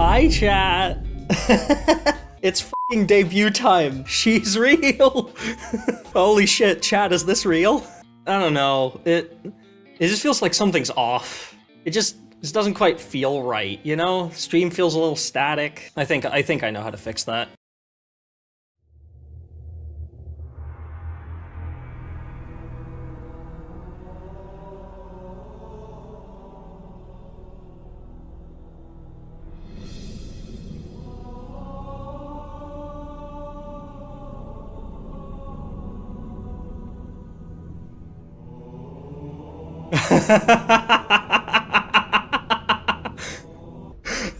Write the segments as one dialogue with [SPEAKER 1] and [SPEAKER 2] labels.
[SPEAKER 1] Hi, chat. It's fucking debut time. She's real. Holy shit, chat, is this real? I don't know. It just feels like something's off. It just doesn't quite feel right, you know? Stream feels a little static. I think I know how to fix that.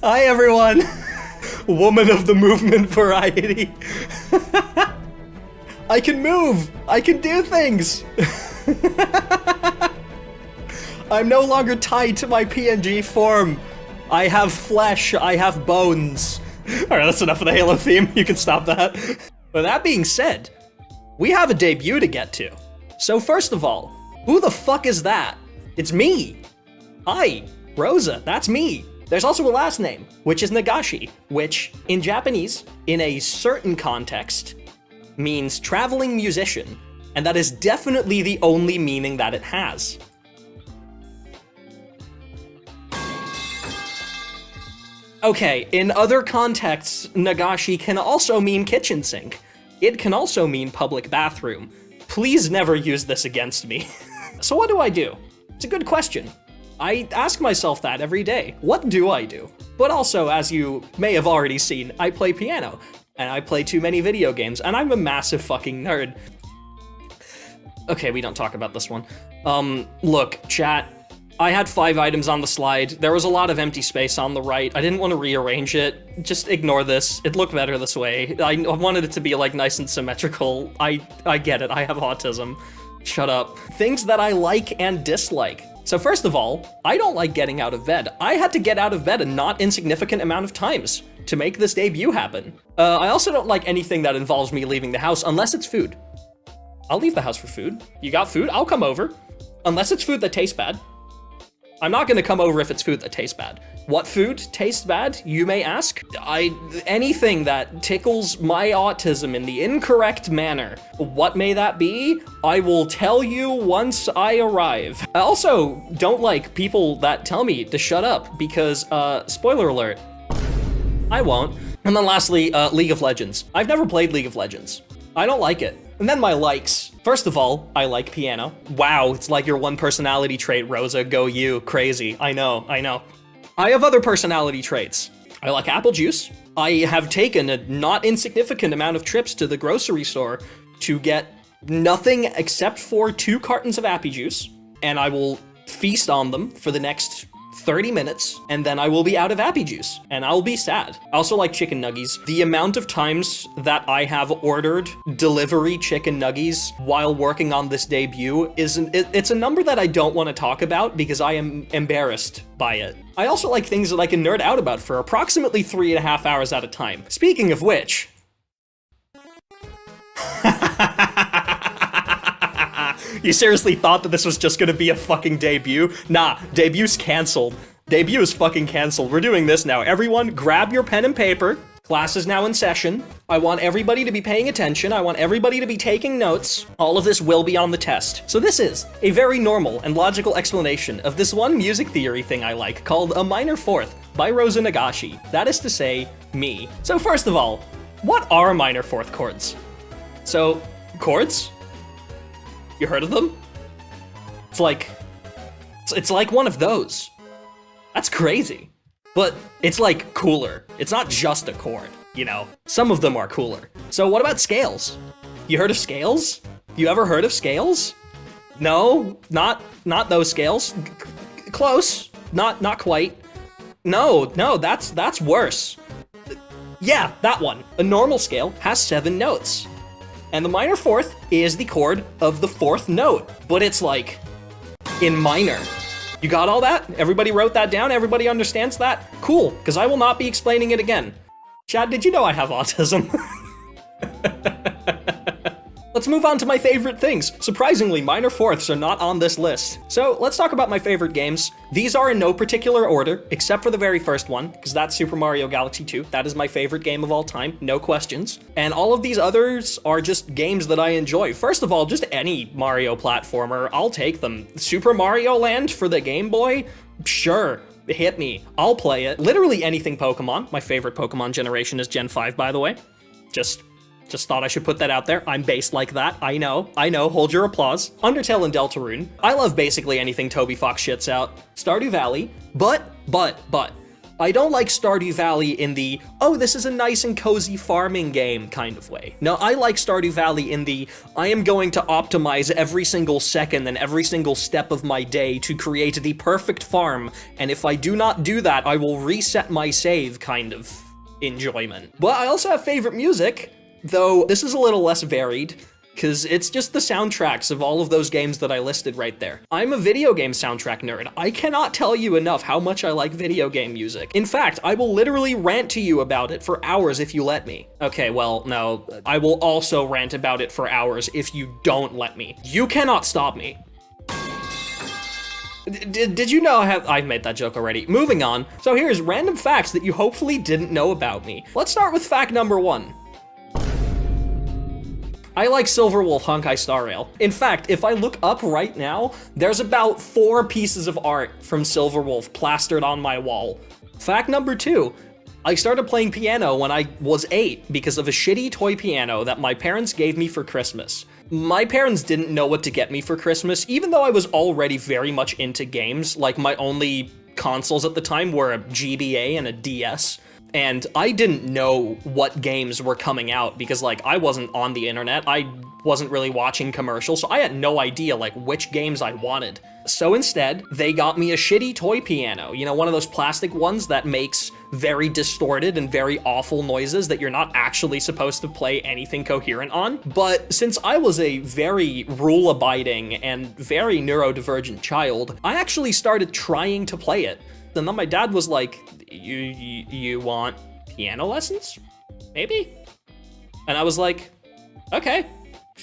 [SPEAKER 1] Hi everyone! Woman of the movement variety. I can move! I can do things! I'm no longer tied to my PNG form. I have flesh, I have bones. Alright, that's enough of the Halo theme. You can stop that. But that being said, we have a debut to get to. So first of all, who the fuck is that? It's me! Hi, Rosa, that's me. There's also a last name, which is Nagashi, which, in Japanese, in a certain context, means traveling musician, and that is definitely the only meaning that it has. Okay, in other contexts, Nagashi can also mean kitchen sink. It can also mean public bathroom. Please never use this against me. So what do? It's a good question. I ask myself that every day. What do I do? But also, as you may have already seen, I play piano, and I play too many video games, and I'm a massive fucking nerd. Okay, we don't talk about this one. Look, chat, I had 5 items on the slide. There was a lot of empty space on the right. I didn't want to rearrange it. Just ignore this. It looked better this way. I wanted it to be like nice and symmetrical. I get it, I have autism. Shut up. Things that I like and dislike. So first of all, I don't like getting out of bed. I had to get out of bed a not insignificant amount of times to make this debut happen. I also don't like anything that involves me leaving the house unless it's food. I'll leave the house for food. You got food? I'll come over. Unless it's food that tastes bad. I'm not gonna come over if it's food that tastes bad. What food tastes bad, you may ask? Anything that tickles my autism in the incorrect manner. What may that be? I will tell you once I arrive. I also don't like people that tell me to shut up because, spoiler alert, I won't. And then lastly, League of Legends. I've never played League of Legends. I don't like it. And then my likes. First of all, I like piano. Wow, it's like your one personality trait, Rosa, go you, crazy. I know. I have other personality traits. I like apple juice. I have taken a not insignificant amount of trips to the grocery store to get nothing except for 2 cartons of apple juice, and I will feast on them for the next 30 minutes, and then I will be out of apple juice, and I'll be sad. I also like chicken nuggies. The amount of times that I have ordered delivery chicken nuggies while working on this debut it's a number that I don't want to talk about because I am embarrassed by it. I also like things that I can nerd out about for approximately 3.5 hours at a time. Speaking of which... You seriously thought that this was just gonna be a fucking debut? Nah, debut's canceled. Debut is fucking canceled. We're doing this now. Everyone, grab your pen and paper. Class is now in session. I want everybody to be paying attention. I want everybody to be taking notes. All of this will be on the test. So this is a very normal and logical explanation of this one music theory thing I like called a minor fourth by Rosa Nagashi. That is to say, me. So first of all, what are minor fourth chords? So, chords? You heard of them? It's like one of those. That's crazy. But it's like cooler. It's not just a chord, you know? Some of them are cooler. So what about scales? You heard of scales? You ever heard of scales? No, not those scales. Close, not quite. No, that's worse. Yeah, that one. A normal scale has 7 notes. And the minor fourth is the chord of the 4th note, but it's like in minor. You got all that? Everybody wrote that down? Everybody understands that? Cool, because I will not be explaining it again. Chad, did you know I have autism? let's move on to my favorite things. Surprisingly, minor fourths are not on this list. So let's talk about my favorite games. These are in no particular order, except for the very first one, because that's Super Mario Galaxy 2. That is my favorite game of all time, no questions. And all of these others are just games that I enjoy. First of all, just any Mario platformer, I'll take them. Super Mario Land for the Game Boy? Sure. Hit me. I'll play it. Literally anything Pokemon. My favorite Pokemon generation is Gen 5, by the way. Just thought I should put that out there. I'm based like that. I know. Hold your applause. Undertale and Deltarune. I love basically anything Toby Fox shits out. Stardew Valley. But. I don't like Stardew Valley in the, oh, this is a nice and cozy farming game kind of way. No, I like Stardew Valley in the, I am going to optimize every single second and every single step of my day to create the perfect farm, and if I do not do that, I will reset my save kind of enjoyment. But I also have favorite music, though this is a little less varied, because it's just the soundtracks of all of those games that I listed right there. I'm a video game soundtrack nerd. I cannot tell you enough how much I like video game music. In fact, I will literally rant to you about it for hours if you let me. Okay, well, no, I will also rant about it for hours if you don't let me. You cannot stop me. Did you know I've made that joke already? Moving on. So here's random facts that you hopefully didn't know about me. Let's start with fact number 1. I like Silverwolf Honkai Star Rail. In fact, if I look up right now, there's about 4 pieces of art from Silverwolf plastered on my wall. Fact number 2, I started playing piano when I was 8 because of a shitty toy piano that my parents gave me for Christmas. My parents didn't know what to get me for Christmas, even though I was already very much into games. Like, my only consoles at the time were a GBA and a DS. And I didn't know what games were coming out because, like, I wasn't on the internet. I wasn't really watching commercials, so I had no idea, like, which games I wanted. So instead, they got me a shitty toy piano. You know, one of those plastic ones that makes very distorted and very awful noises that you're not actually supposed to play anything coherent on. But since I was a very rule-abiding and very neurodivergent child, I actually started trying to play it. And then my dad was like, you want piano lessons? Maybe? And I was like, okay,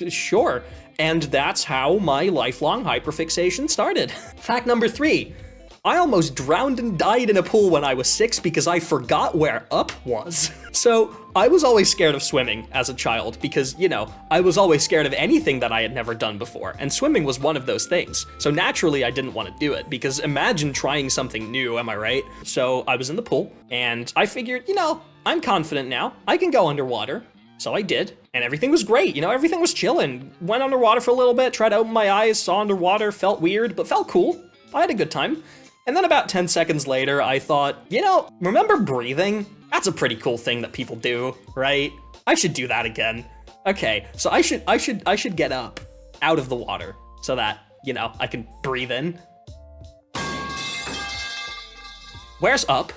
[SPEAKER 1] sure. And that's how my lifelong hyperfixation started. Fact number 3, I almost drowned and died in a pool when I was 6 because I forgot where up was. So I was always scared of swimming as a child because, you know, I was always scared of anything that I had never done before, and swimming was one of those things. So naturally I didn't want to do it because imagine trying something new, am I right? So I was in the pool and I figured, you know, I'm confident now, I can go underwater. So I did, and everything was great, you know, everything was chillin'. Went underwater for a little bit, tried to open my eyes, saw underwater, felt weird, but felt cool. I had a good time. And then about 10 seconds later, I thought, you know, remember breathing? That's a pretty cool thing that people do, right? I should do that again. Okay, so I should get up out of the water so that, you know, I can breathe in. Where's up?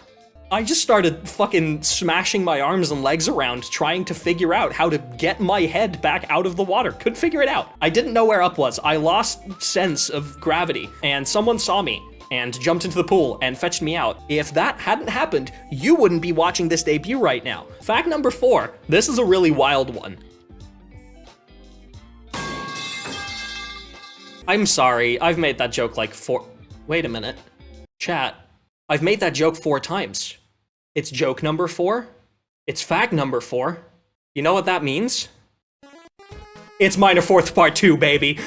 [SPEAKER 1] I just started fucking smashing my arms and legs around trying to figure out how to get my head back out of the water. Couldn't figure it out. I didn't know where up was. I lost sense of gravity, and someone saw me and jumped into the pool and fetched me out. If that hadn't happened, you wouldn't be watching this debut right now. Fact number 4, this is a really wild one. I'm sorry, I've made that joke like 4, wait a minute. Chat, I've made that joke 4 times. It's joke number 4. It's fact number 4. You know what that means? It's minor fourth part 2, baby.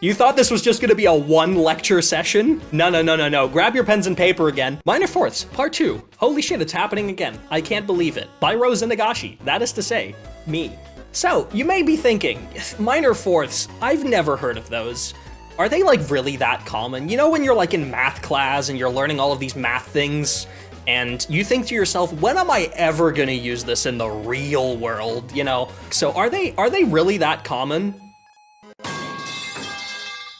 [SPEAKER 1] You thought this was just gonna be a 1 lecture session? No. Grab your pens and paper again. Minor fourths, part 2. Holy shit, it's happening again. I can't believe it. By Rosa Nagashi. That is to say, me. So, you may be thinking, minor fourths, I've never heard of those. Are they like really that common? You know when you're like in math class and you're learning all of these math things and you think to yourself, when am I ever gonna use this in the real world, you know? So are they really that common?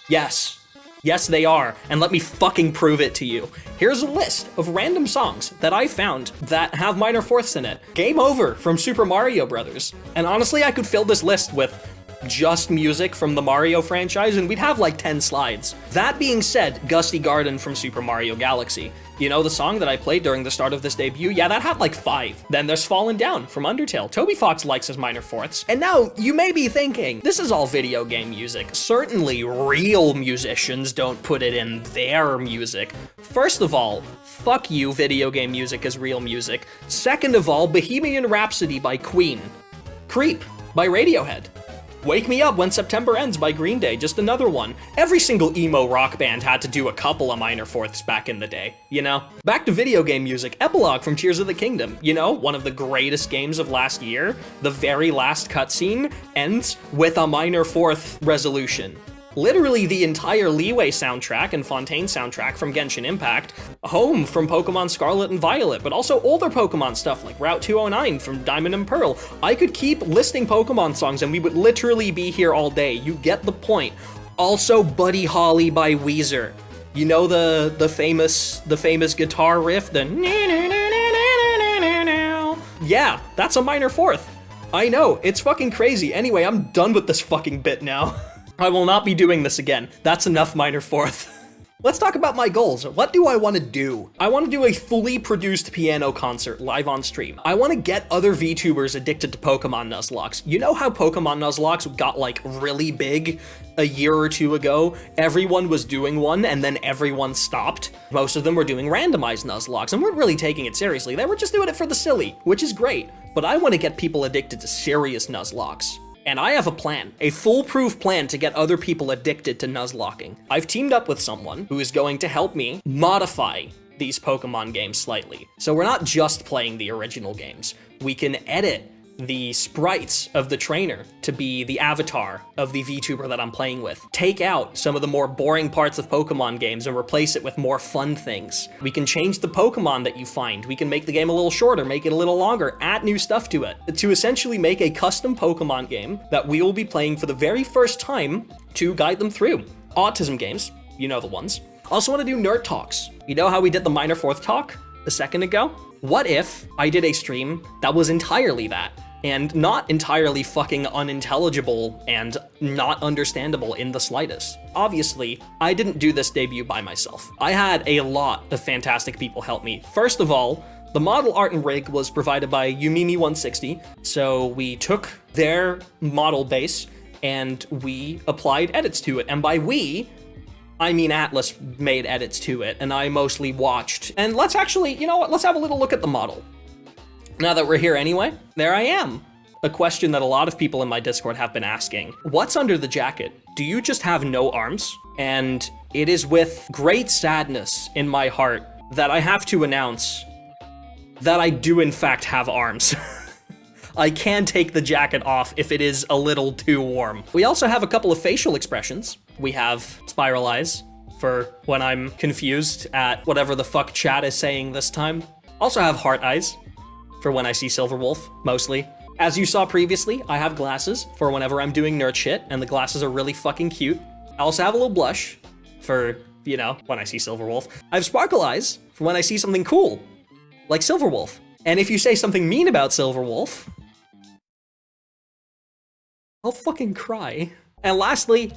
[SPEAKER 1] Yes. Yes, they are, and let me fucking prove it to you. Here's a list of random songs that I found that have minor fourths in it. Game Over from Super Mario Brothers. And honestly, I could fill this list with just music from the Mario franchise, and we'd have like 10 slides. That being said, Gusty Garden from Super Mario Galaxy. You know, the song that I played during the start of this debut? Yeah, that had like 5. Then there's Fallen Down from Undertale. Toby Fox likes his minor fourths. And now, you may be thinking, this is all video game music. Certainly, real musicians don't put it in their music. First of all, fuck you, video game music is real music. Second of all, Bohemian Rhapsody by Queen. Creep by Radiohead. Wake Me Up When September Ends by Green Day, just another one. Every single emo rock band had to do a couple of minor fourths back in the day, you know? Back to video game music, Epilogue from Tears of the Kingdom. You know, one of the greatest games of last year. The very last cutscene ends with a minor fourth resolution. Literally the entire Leeway soundtrack and Fontaine soundtrack from Genshin Impact, Home from Pokemon Scarlet and Violet, but also older Pokemon stuff like Route 209 from Diamond and Pearl. I could keep listing Pokemon songs and we would literally be here all day. You get the point. Also Buddy Holly by Weezer. You know the famous guitar riff, the yeah, that's a minor fourth. I know, it's fucking crazy. Anyway, I'm done with this fucking bit now. I will not be doing this again. That's enough minor fourth. Let's talk about my goals. What do I want to do? I want to do a fully produced piano concert live on stream. I want to get other VTubers addicted to Pokemon Nuzlocke. You know how Pokemon Nuzlocke got like really big a year or two ago? Everyone was doing one and then everyone stopped. Most of them were doing randomized Nuzlocke and weren't really taking it seriously. They were just doing it for the silly, which is great. But I want to get people addicted to serious Nuzlocke. And I have a plan, a foolproof plan to get other people addicted to Nuzlocking. I've teamed up with someone who is going to help me modify these Pokemon games slightly. So we're not just playing the original games. We can edit the sprites of the trainer to be the avatar of the VTuber that I'm playing with. Take out some of the more boring parts of Pokemon games and replace it with more fun things. We can change the Pokemon that you find. We can make the game a little shorter, make it a little longer, add new stuff to it, to essentially make a custom Pokemon game that we will be playing for the very first time to guide them through. Autism games, you know the ones. Also want to do nerd talks. You know how we did the minor fourth talk a second ago? What if I did a stream that was entirely that? And not entirely fucking unintelligible and not understandable in the slightest. Obviously, I didn't do this debut by myself. I had a lot of fantastic people help me. First of all, the model art and rig was provided by Yumimi160, so we took their model base and we applied edits to it. And by we, I mean Atlas made edits to it, and I mostly watched. And let's actually, you know what, let's have a little look at the model. Now that we're here anyway, there I am. A question that a lot of people in my Discord have been asking. What's under the jacket? Do you just have no arms? And it is with great sadness in my heart that I have to announce that I do in fact have arms. I can take the jacket off if it is a little too warm. We also have a couple of facial expressions. We have spiral eyes for when I'm confused at whatever the fuck chat is saying this time. Also have heart eyes for when I see Silverwolf, mostly. As you saw previously, I have glasses for whenever I'm doing nerd shit, and the glasses are really fucking cute. I also have a little blush for, you know, when I see Silverwolf. I have sparkle eyes for when I see something cool, like Silverwolf. And if you say something mean about Silverwolf, I'll fucking cry. And lastly,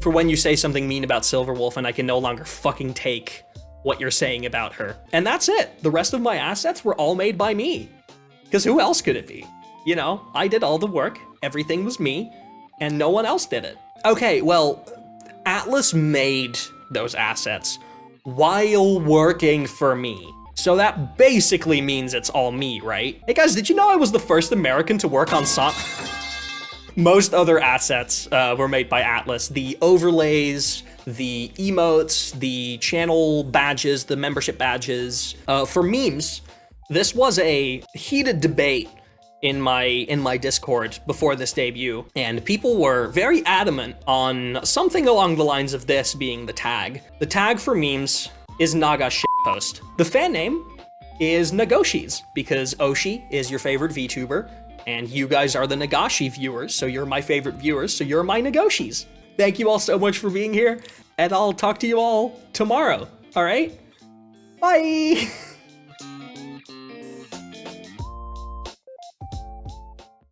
[SPEAKER 1] for when you say something mean about Silverwolf and I can no longer fucking take what you're saying about her. And that's it. The rest of my assets were all made by me. Because who else could it be? You know, I did all the work, everything was me, and no one else did it. Okay, well, Atlas made those assets while working for me. So that basically means it's all me, right? Hey guys, did you know I was the first American to work on Most other assets were made by Atlas. The overlays, the emotes, the channel badges, the membership badges. For memes, this was a heated debate in my Discord before this debut, and people were very adamant on something along the lines of this being the tag. The tag for memes is Naga shitpost. The fan name is Nagoshis, because Oshi is your favorite VTuber, and you guys are the Nagashi viewers, so you're my favorite viewers, so you're my Nagoshis. Thank you all so much for being here, and I'll talk to you all tomorrow, all right? Bye!